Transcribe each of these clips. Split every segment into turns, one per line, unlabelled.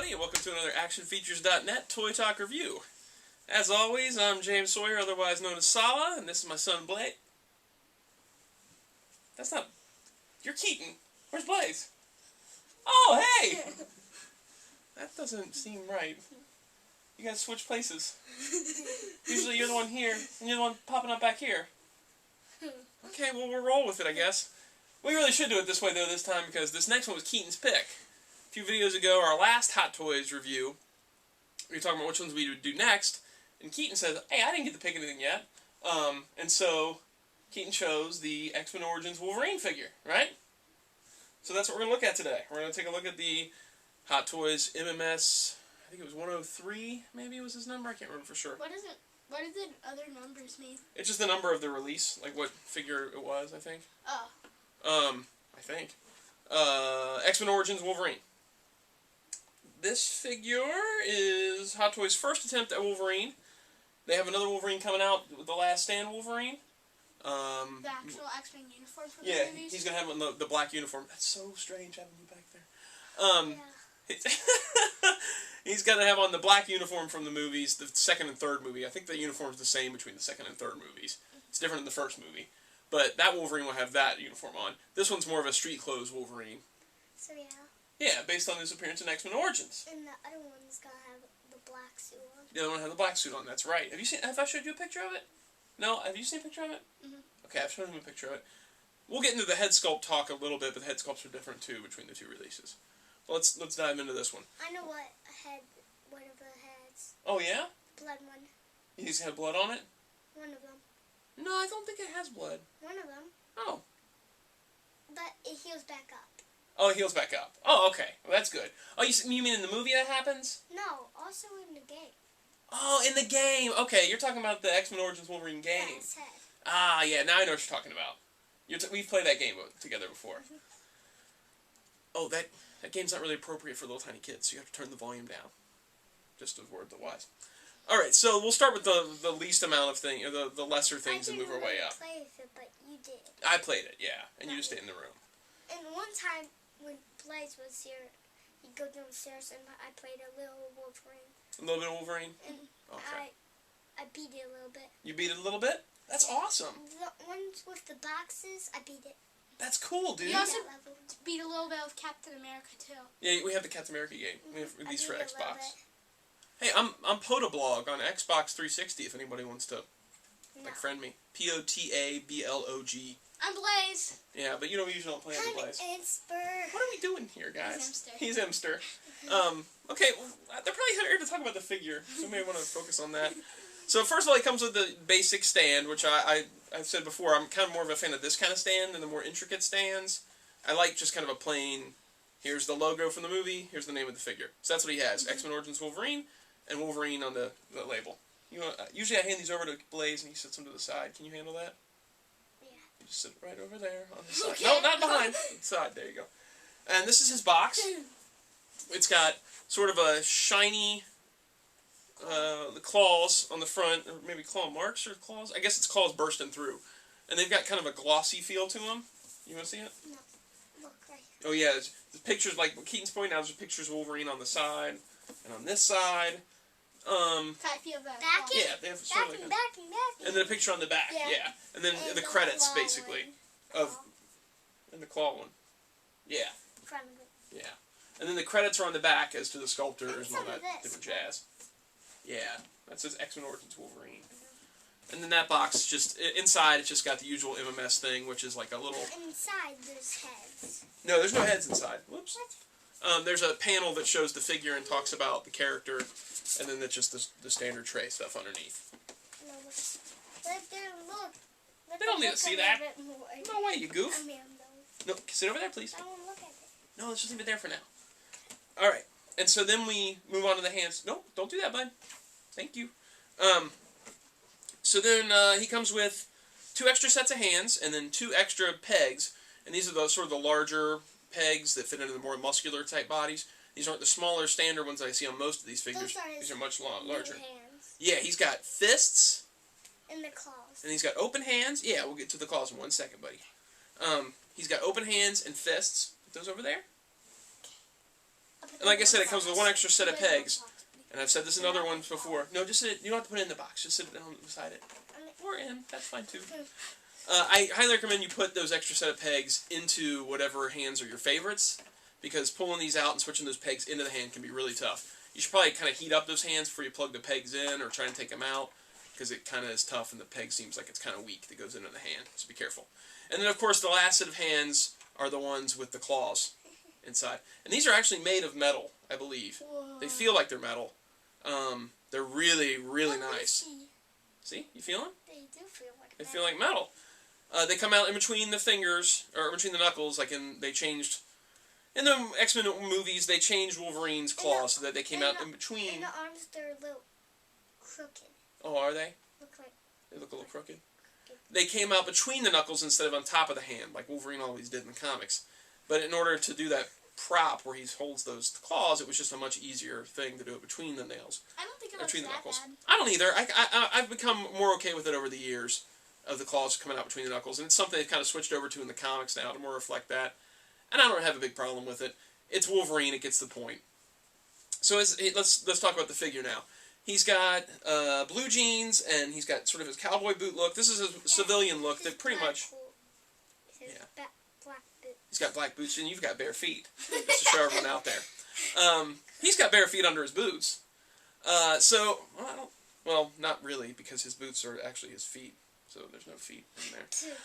everybody, and welcome to another ActionFeatures.net Toy Talk review. As always, I'm James Sawyer, otherwise known as Sala, and this is my son Blake. That's not... You're Keaton. Where's Blaze? Oh, hey! That doesn't seem right. You guys switch places. Usually you're the one here, and you're the one popping up back here. Okay, well, we'll roll with it, I guess. We really should do it this way, though, this time, because this next one was Keaton's pick. A few videos ago, our last Hot Toys review, we were talking about which ones we would do next, and Keaton said, hey, I didn't get to pick anything yet. And so, Keaton chose the X-Men Origins Wolverine figure, right? So that's what we're going to look at today. We're going to take a look at the Hot Toys MMS, I think it was 103, maybe was his number? I can't remember for sure.
What do the other numbers mean?
It's just the number of the release, like what figure it was, I think.
Oh.
I think. X-Men Origins Wolverine. This figure is Hot Toys' first attempt at Wolverine. They have another Wolverine coming out with the Last Stand Wolverine.
The actual X-Men uniform for the
yeah,
movies?
he's going to have the black uniform. That's so strange having you back there.
Yeah.
He's got to have on the black uniform from the movies, the second and third movie. I think the uniform's the same between the second and third movies. It's different in the first movie. But that Wolverine will have that uniform on. This one's more of a street clothes Wolverine.
So yeah.
Yeah, based on his appearance in X-Men Origins.
And the other one's gonna have the black suit on.
The other one has the black suit on, that's right. Have I showed you a picture of it? No? Have you seen a picture of it?
Mm-hmm.
Okay, I've shown him a picture of it. We'll get into the head sculpt talk a little bit, but the head sculpts are different too between the two releases. So let's dive into this one.
I know one of the heads.
Oh yeah?
Blood one.
He's had blood on it?
One of them.
No, I don't think it has blood.
One of them.
Oh.
But it heals back up.
Oh, it heals back up. Oh, okay. Well, that's good. Oh, you mean in the movie that happens?
No, also in the game.
Oh, in the game. Okay, you're talking about the X-Men Origins Wolverine game.
Yeah, his head.
Ah, yeah, now I know what you're talking about. We've played that game together before.
Mm-hmm.
Oh, that game's not really appropriate for little tiny kids, so you have to turn the volume down. Just a word to wise. Alright, so we'll start with the least amount of things, or the lesser things, and move our way up.
I didn't play with it, but you did.
I played it, yeah, and you just stayed in the room.
And one time when Blaze was here, he'd go downstairs and I played a little Wolverine.
A little bit of Wolverine?
And
okay.
I beat it a little bit.
You beat it a little bit? That's awesome.
The ones with the boxes, I beat it.
That's cool, dude.
You also beat a little bit of Captain America, too.
Yeah, we have the Captain America game. We have released for
I beat it a little
Xbox.
bit.
Hey, I'm Potablog on Xbox 360 if anybody wants to friend me. Potablog.
I'm Blaze.
Yeah, but you usually don't play on Blaze.
I'm Emster.
What are we doing here, guys?
He's
Emster. Okay, well, they're probably here to talk about the figure, so we may want to focus on that. So first of all, it comes with the basic stand, which I've said before, I'm kind of more of a fan of this kind of stand than the more intricate stands. I like just kind of a plain, here's the logo from the movie, here's the name of the figure. So that's what he has, X-Men Origins Wolverine, and Wolverine on the label. Usually I hand these over to Blaze and he sits them to the side. Can you handle that?
Yeah.
You just sit right over there on the side. No, not behind. The side. There you go. And this is his box. It's got sort of a shiny the claws on the front, or maybe claw marks or claws. I guess it's claws bursting through. And they've got kind of a glossy feel to them. You want to see it?
No. Look right.
Oh yeah, the pictures, like what Keaton's pointing out, there's pictures of Wolverine on the side, and on this side.
Can I feel that?
Yeah, they have sort of like and then a picture on the back, yeah. And then the credits, basically, and the claw one. Yeah. Yeah. And then the credits are on the back as to the sculptors and all that different jazz. Yeah, that says X-Men Origins Wolverine. And then that box, just inside, it's just got the usual MMS thing, which is like a little...
Inside, there's heads.
No, there's no heads inside. Whoops. There's a panel that shows the figure and talks about the character, and then it's just the standard tray stuff underneath.
No, look. Look.
They don't need to see that. No way, you goof. No, sit over there, please.
I want to look at it.
No, let's just leave it there for now. Alright, and so then we move on to the hands. No, don't do that, bud. Thank you. So then he comes with 2 extra sets of hands, and then 2 extra pegs, and these are the sort of the larger pegs that fit into the more muscular type bodies. These aren't the smaller standard ones that I see on most of these figures. These are much larger.
Hands.
Yeah, he's got fists.
And the claws.
And he's got open hands. Yeah, we'll get to the claws in 1 second, buddy. He's got open hands and fists. Put those over there. And like I said, it comes with one extra set of pegs. And I've said this in other ones before. No, just sit it. You don't have to put it in the box. Just sit it down beside it. Or in. That's fine too. I highly recommend you put those extra set of pegs into whatever hands are your favorites, because pulling these out and switching those pegs into the hand can be really tough. You should probably kind of heat up those hands before you plug the pegs in or try and take them out, because it kind of is tough and the peg seems like it's kind of weak that goes into the hand. So be careful. And then, of course, the last set of hands are the ones with the claws inside. And these are actually made of metal, I believe.
Whoa.
They feel like they're metal. They're really, really nice. See? You feel them?
They do feel like
They feel like metal. They come out in between the fingers, or in between the knuckles, like they changed... In the X-Men movies, they changed Wolverine's claws so that they came out in between.
And the arms, they're a little crooked.
Oh, are they? They look a little crooked. They came out between the knuckles instead of on top of the hand, like Wolverine always did in the comics. But in order to do that prop where he holds those claws, it was just a much easier thing to do it between the nails.
I don't think it looks that bad.
I don't either. I've become more okay with it over the years of the claws coming out between the knuckles, and it's something they've kind of switched over to in the comics now to more reflect that. And I don't have a big problem with it. It's Wolverine. It gets the point. So let's talk about the figure now. He's got blue jeans, and he's got sort of his cowboy boot look. This is his civilian look that pretty much...
Yeah. Black boots.
He's got black boots, and you've got bare feet. Just to show everyone out there. He's got bare feet under his boots. Well, not really, because his boots are actually his feet. So there's no feet in there.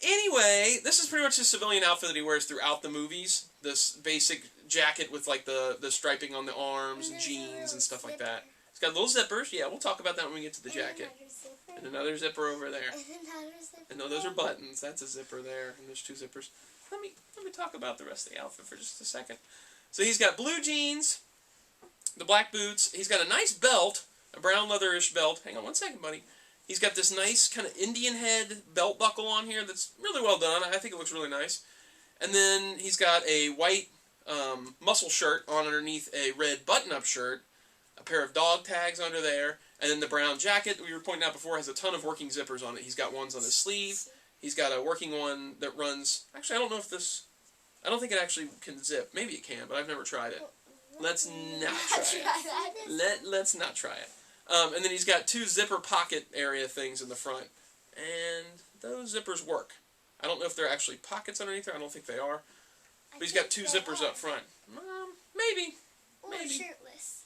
Anyway, this is pretty much his civilian outfit that he wears throughout the movies. This basic jacket with like the striping on the arms and jeans and stuff like that. It's got little zippers. Yeah, we'll talk about that when we get to the jacket. And another zipper over there. And no, those are buttons. That's a zipper there, and there's two zippers. Let me talk about the rest of the outfit for just a second. So he's got blue jeans, the black boots. He's got a nice belt, a brown leatherish belt. Hang on one second, buddy. He's got this nice kind of Indian head belt buckle on here that's really well done. I think it looks really nice. And then he's got a white muscle shirt on underneath a red button-up shirt, a pair of dog tags under there, and then the brown jacket that we were pointing out before has a ton of working zippers on it. He's got ones on his sleeve. He's got a working one that runs... Actually, I don't know if this... I don't think it actually can zip. Maybe it can, but I've never tried it. Let's not try it. Let's not try it. And then he's got two zipper pocket area things in the front. And those zippers work. I don't know if they're actually pockets underneath there. I don't think they are. But he's got two zippers up front. Maybe.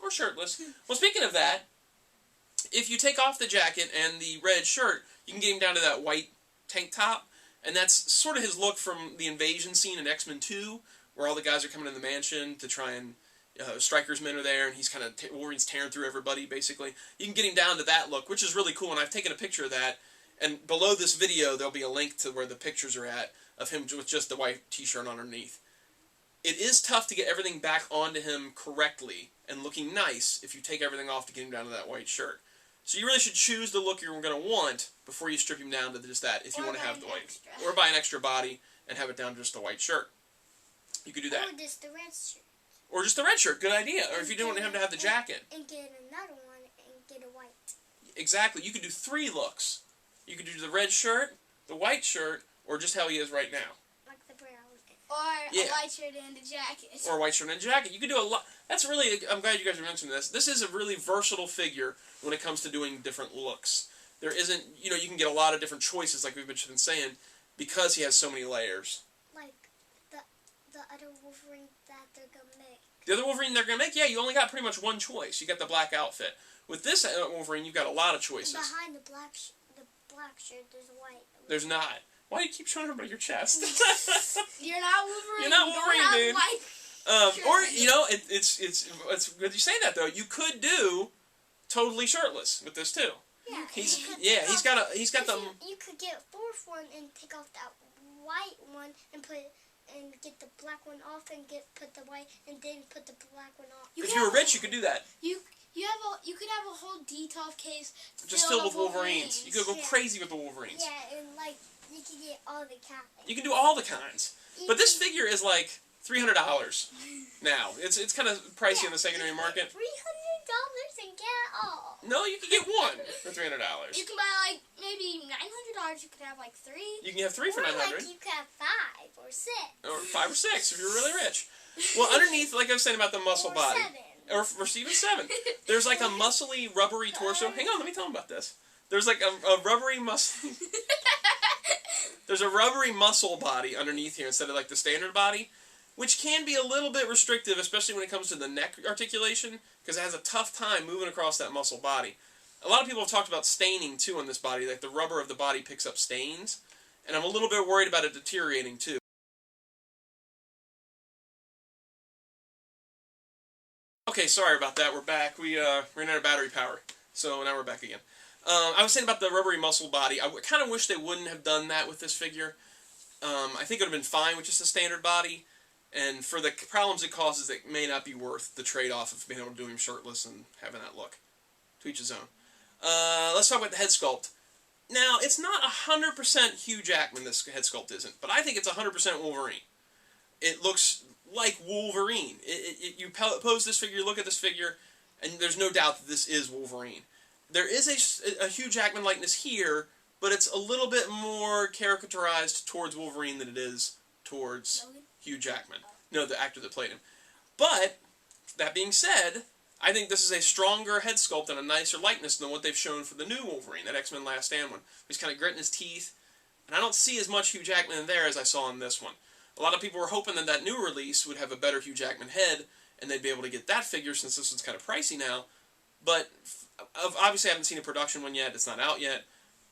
Or shirtless. Well, speaking of that, if you take off the jacket and the red shirt, you can get him down to that white tank top. And that's sort of his look from the invasion scene in X-Men 2, where all the guys are coming in the mansion to try and... Stryker's men are there, and he's kind of... Wolverine's tearing through everybody, basically. You can get him down to that look, which is really cool, and I've taken a picture of that. And below this video, there'll be a link to where the pictures are at of him with just the white t-shirt underneath. It is tough to get everything back onto him correctly and looking nice if you take everything off to get him down to that white shirt. So you really should choose the look you're going to want before you strip him down to just that, if you want to have the white. Or buy an extra body and have it down to just the white shirt. You could do that.
Or just the red shirt.
Or just the red shirt, good idea. Or if you don't want him to have the jacket.
And get another one and get a white.
Exactly. You could do 3 looks. You could do the red shirt, the white shirt, or just how he is right now.
Like the brown.
Or a white shirt and a jacket.
Or a white shirt and a jacket. You could do a lot. That's really, I'm glad you guys are mentioning this. This is a really versatile figure when it comes to doing different looks. There isn't, you can get a lot of different choices, like we've been saying, because he has so many layers.
Like the other Wolverine that they're going to make.
The other Wolverine they're going to make, yeah, you only got pretty much one choice. You got the black outfit. With this Wolverine, you've got a lot of choices.
And behind the black shirt, there's a white.
There's not. Why do you keep showing everybody your chest?
You're not Wolverine.
You're not Wolverine, dude. Or it's good you say that though. You could do totally shirtless with this too.
Yeah.
He's got the.
You could get a 4th one and take off that white one and get the black one off and put the white and then put the black one off.
If you were rich, you could do that.
You could have a whole detolf case
just filled with Wolverines. You could go crazy with the Wolverines.
Yeah, and you could get all the kinds.
You can do all the kinds. But this figure is like $300 now. It's kind of pricey in the secondary market.
$300? and get it all.
No, you can get one for $300.
You can buy like maybe $900. You could have like 3.
You can have 3 for
Or
$900.
like you could have 5 or 6.
Or 5 or 6 if you're really rich. Well, underneath, like I was saying about the muscle
Or
body.
7.
Or even 7. There's like a muscly, rubbery torso. Hang on, let me tell them about this. There's like a rubbery muscle. There's a rubbery muscle body underneath here instead of like the standard body, which can be a little bit restrictive, especially when it comes to the neck articulation, because it has a tough time moving across that muscle body. A lot of people have talked about staining too on this body, like the rubber of the body picks up stains, and I'm a little bit worried about it deteriorating too. Okay, sorry about that. We're back. We ran out of battery power, so now we're back again. I was saying about the rubbery muscle body. I kind of wish they wouldn't have done that with this figure. I think it would have been fine with just a standard body, and for the problems it causes, it may not be worth the trade-off of being able to do him shirtless and having that look. To each his own. Let's talk about the head sculpt. Now, it's not 100% Hugh Jackman, this head sculpt isn't, but I think it's 100% Wolverine. It looks like Wolverine. You pose this figure, look at this figure, and there's no doubt that this is Wolverine. There is a Hugh Jackman likeness here, but it's a little bit more caricaturized towards Wolverine than it is towards
Logan?
Hugh Jackman. No, the actor that played him. But, that being said, I think this is a stronger head sculpt and a nicer likeness than what they've shown for the new Wolverine, that X-Men Last Stand one. He's kind of gritting his teeth, and I don't see as much Hugh Jackman in there as I saw in this one. A lot of people were hoping that that new release would have a better Hugh Jackman head, and they'd be able to get that figure since this one's kind of pricey now. But obviously I haven't seen a production one yet, it's not out yet.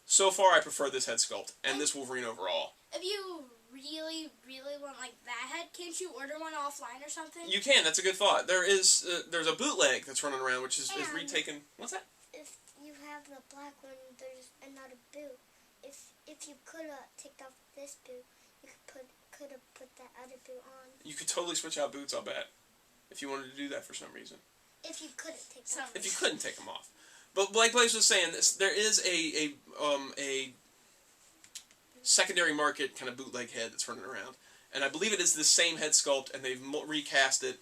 So far I prefer this head sculpt, and this Wolverine overall.
If you really, really want like that head, can't you order one offline or something?
You can, that's a good thought. There's a bootleg that's running around, which is retaken... What's that?
If you have the black one, there's another boot. If you could have taken off this boot, you could have put that other boot on.
You could totally switch out boots, I'll bet. If you wanted to do that for some reason.
If you couldn't take them off.
If you couldn't take them off. But like Blaze was saying, there is a secondary market kind of bootleg head that's running around. And I believe it is the same head sculpt, and they've recast it.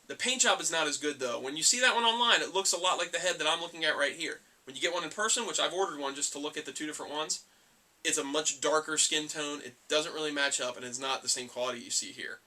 The paint job is not as good, though. When you see that one online, it looks a lot like the head that I'm looking at right here. When you get one in person, which I've ordered one just to look at the two different ones, it's a much darker skin tone. It doesn't really match up, and it's not the same quality you see here.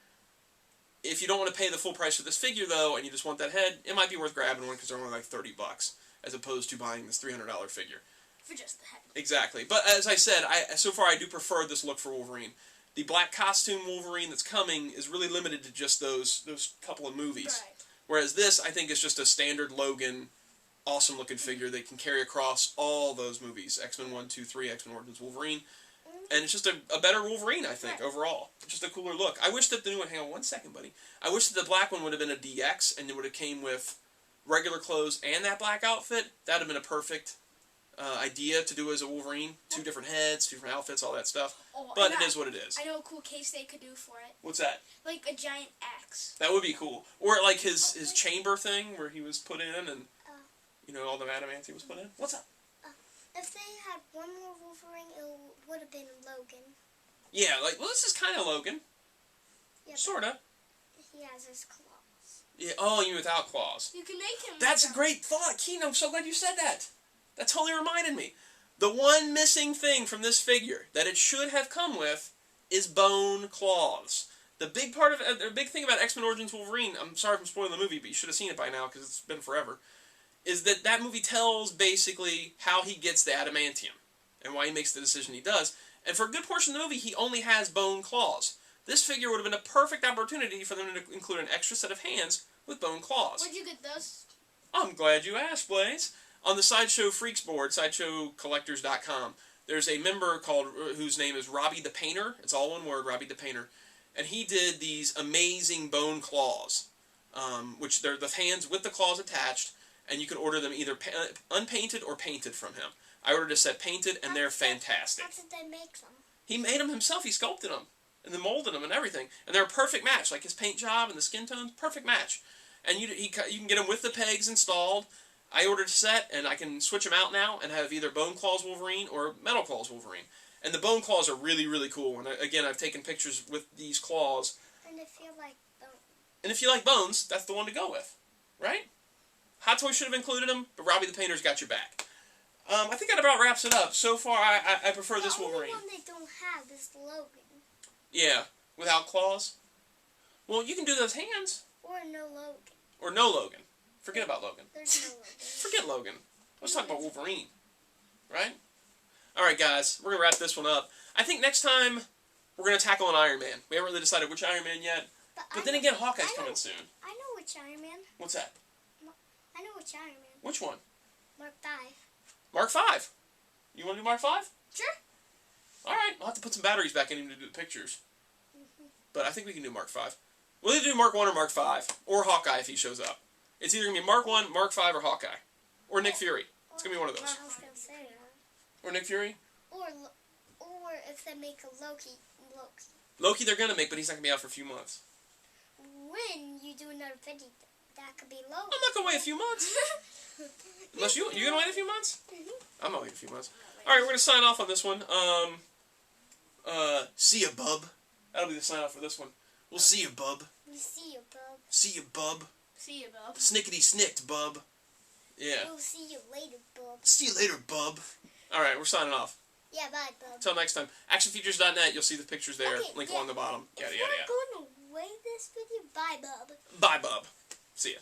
If you don't want to pay the full price for this figure, though, and you just want that head, it might be worth grabbing one because they're only like $30, as opposed to buying this $300 figure.
For just the head.
Exactly. But as I said, so far I do prefer this look for Wolverine. The black costume Wolverine that's coming is really limited to just those couple of movies.
Right.
Whereas this, I think, is just a standard Logan, awesome-looking figure they can carry across all those movies. X-Men 1, 2, 3, X-Men Origins Wolverine. And it's just a better Wolverine, I think, overall. Just a cooler look. I wish that the new one... Hang on one second, buddy. I wish that the black one would have been a DX, and it would have came with regular clothes and that black outfit. That would have been a perfect idea to do as a Wolverine. 2 different heads, 2 different outfits, all that stuff.
Oh,
But it is what it is.
I know a cool case they could do for it.
What's that?
Like a giant axe.
That would be cool. Or like his chamber thing where he was put in and, you know, all the adamantium was put in. What's up?
If they had one more Wolverine, it would have been Logan.
Yeah, like, well, this is kind of Logan.
Yeah,
sort of.
He has his claws.
Yeah. Oh, you mean without claws.
You can make him...
That's a great thought, Keen. I'm so glad you said that. That totally reminded me. The one missing thing from this figure that it should have come with is bone claws. The big part of the big thing about X-Men Origins Wolverine, I'm sorry if I'm spoiling the movie, but you should have seen it by now because it's been forever, is that movie tells basically how he gets the adamantium and why he makes the decision he does. And for a good portion of the movie, he only has bone claws. This figure would have been a perfect opportunity for them to include an extra set of hands with bone claws.
Where'd you get those?
I'm glad you asked, Blaze. On the Sideshow Freaks board, SideshowCollectors.com, there's a member whose name is Robbie the Painter. It's all one word, Robbie the Painter. And he did these amazing bone claws, which they're the hands with the claws attached, and you can order them either unpainted or painted from him. I ordered a set painted, and they're fantastic.
How did they make them?
He made them himself. He sculpted them, and then molded them and everything. And they're a perfect match. Like his paint job and the skin tones, perfect match. And you can get them with the pegs installed. I ordered a set, and I can switch them out now and have either Bone Claws Wolverine or Metal Claws Wolverine. And the Bone Claws are really, really cool. And again, I've taken pictures with these claws.
And if you like bones.
And if you like bones, that's the one to go with, right? Hot Toys should have included him, but Robbie the Painter's got your back. I think that about wraps it up. So far, I prefer this Wolverine.
The only one they don't have is Logan.
Yeah, without claws. Well, you can do those hands.
Or no Logan.
Or no Logan. Forget about Logan.
There's no Logan.
Forget Logan. Let's talk about Wolverine. Right? Alright, guys. We're going to wrap this one up. I think next time, we're going to tackle an Iron Man. We haven't really decided which Iron Man yet. But then again, Hawkeye's coming soon.
I know which Iron Man.
What's that?
I know which Iron Man.
Which one?
Mark 5.
Mark 5. You want to do Mark 5?
Sure.
Alright, I'll have to put some batteries back in him to do the pictures. But I think we can do Mark 5. We'll either do Mark 1 or Mark 5. Or Hawkeye if he shows up. It's either going to be Mark 1, Mark 5, or Hawkeye. Or Nick Fury. It's going to be one of those.
I was going to say that.
Or Nick Fury.
Or if they make a Loki.
Loki they're going to make, but he's not going to be out for a few months.
When you do another video, that could be Logan.
I'm not going to wait a few months. Unless you going to wait a few months? I'm not waiting a few months. Alright, we're going to sign off on this one. See ya, bub. That'll be the sign off for this one. We'll see you, bub.
We see you, bub.
See you, bub.
See you, bub.
Snickety snicked, bub. Yeah.
We'll see you later, bub.
See you later, bub. Alright, we're signing off.
Yeah, bye, bub.
Until next time. ActionFeatures.net, you'll see the pictures there.
Okay,
Link
yeah.
along the bottom. Yada,
If
yada,
you're
yada.
going to wait this video, bye, bub.
Bye, bub. See ya.